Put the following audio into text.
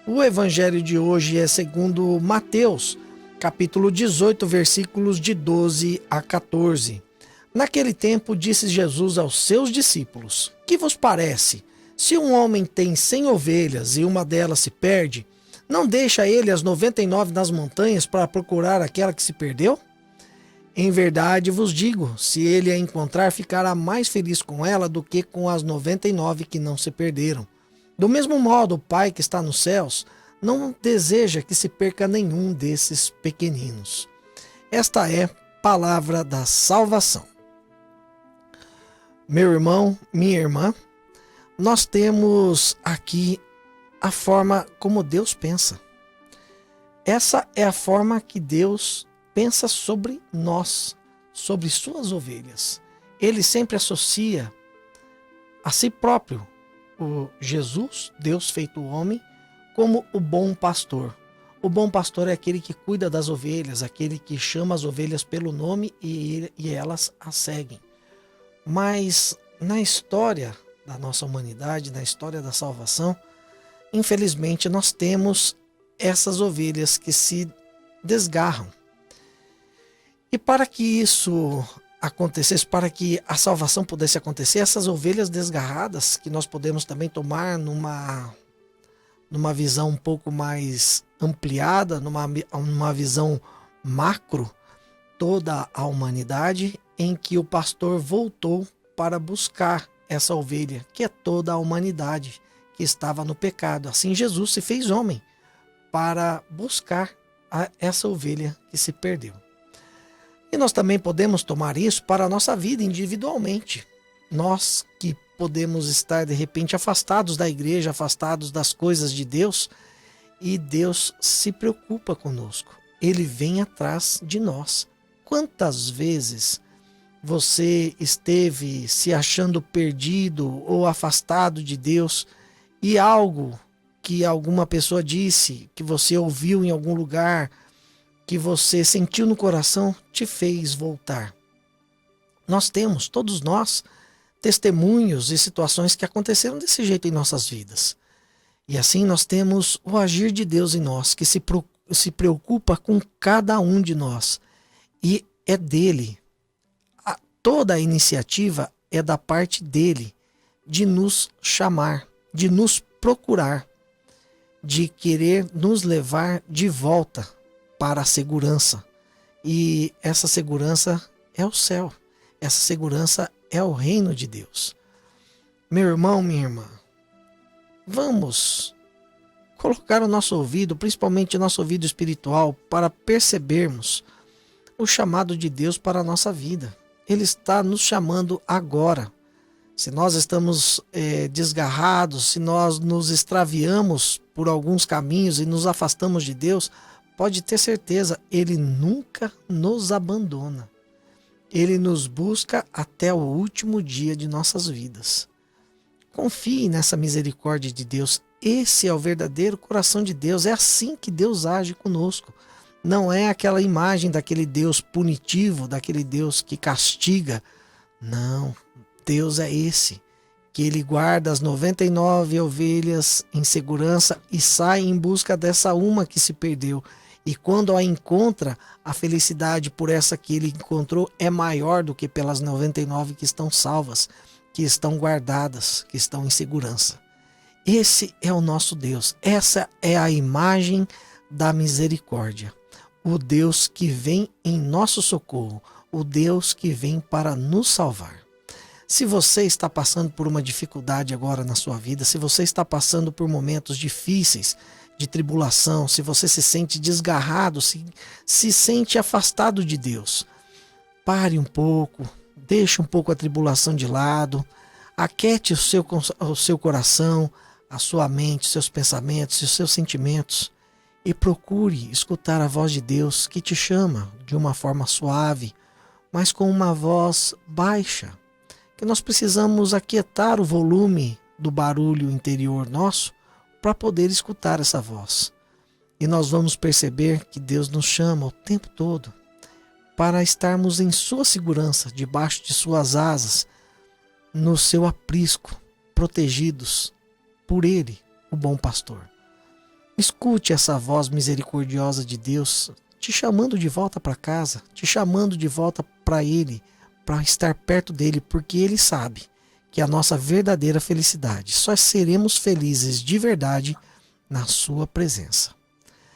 O evangelho de hoje é segundo Mateus, capítulo 18, versículos de 12 a 14. Naquele tempo disse Jesus aos seus discípulos: Que vos parece? Se um homem tem 100 ovelhas e uma delas se perde, não deixa ele as 99 nas montanhas para procurar aquela que se perdeu? Em verdade vos digo, se ele a encontrar, ficará mais feliz com ela do que com as 99 que não se perderam. Do mesmo modo, o Pai que está nos céus não deseja que se perca nenhum desses pequeninos. Esta é palavra da salvação. Meu irmão, minha irmã, nós temos aqui a forma como Deus pensa. Essa é a forma que Deus pensa sobre nós, sobre suas ovelhas. Ele sempre associa a si próprio o Jesus, Deus feito homem, como o bom pastor. O bom pastor é aquele que cuida das ovelhas, aquele que chama as ovelhas pelo nome e elas a seguem. Mas na história da nossa humanidade, na história da salvação, infelizmente nós temos essas ovelhas que se desgarram. E para que isso acontecesse, para que a salvação pudesse acontecer, essas ovelhas desgarradas, que nós podemos também tomar numa visão um pouco mais ampliada, numa visão macro, toda a humanidade, em que o pastor voltou para buscar essa ovelha, que é toda a humanidade que estava no pecado. Assim Jesus se fez homem para buscar essa ovelha que se perdeu. E nós também podemos tomar isso para a nossa vida individualmente. Nós que podemos estar de repente afastados da igreja, afastados das coisas de Deus, e Deus se preocupa conosco. Ele vem atrás de nós. Quantas vezes você esteve se achando perdido ou afastado de Deus e algo que alguma pessoa disse, que você ouviu em algum lugar, que você sentiu no coração, te fez voltar? Nós temos, todos nós, testemunhos e situações que aconteceram desse jeito em nossas vidas. E assim nós temos o agir de Deus em nós, que se preocupa com cada um de nós. E é dele. Toda a iniciativa é da parte dele, de nos chamar, de nos procurar, de querer nos levar de volta para a segurança. E essa segurança é o céu. Essa segurança é o reino de Deus. Meu irmão, minha irmã, vamos colocar o nosso ouvido, principalmente o nosso ouvido espiritual, para percebermos o chamado de Deus para a nossa vida. Ele está nos chamando agora. Se nós estamos desgarrados, se nós nos extraviamos por alguns caminhos e nos afastamos de Deus, pode ter certeza, Ele nunca nos abandona. Ele nos busca até o último dia de nossas vidas. Confie nessa misericórdia de Deus. Esse é o verdadeiro coração de Deus. É assim que Deus age conosco. Não é aquela imagem daquele Deus punitivo, daquele Deus que castiga. Não, Deus é esse, que Ele guarda as 99 ovelhas em segurança e sai em busca dessa uma que se perdeu. E quando a encontra, a felicidade por essa que ele encontrou é maior do que pelas 99 que estão salvas, que estão guardadas, que estão em segurança. Esse é o nosso Deus. Essa é a imagem da misericórdia. O Deus que vem em nosso socorro, o Deus que vem para nos salvar. Se você está passando por uma dificuldade agora na sua vida, se você está passando por momentos difíceis, de tribulação, se você se sente desgarrado, se sente afastado de Deus, pare um pouco, deixe um pouco a tribulação de lado, aquete o seu coração, a sua mente, seus pensamentos e os seus sentimentos e procure escutar a voz de Deus que te chama de uma forma suave, mas com uma voz baixa, que nós precisamos aquietar o volume do barulho interior nosso para poder escutar essa voz. E nós vamos perceber que Deus nos chama o tempo todo para estarmos em sua segurança, debaixo de suas asas, no seu aprisco, protegidos por Ele, o bom pastor. Escute essa voz misericordiosa de Deus te chamando de volta para casa, te chamando de volta para Ele, para estar perto dele, porque Ele sabe que a nossa verdadeira felicidade só seremos felizes de verdade na Sua presença.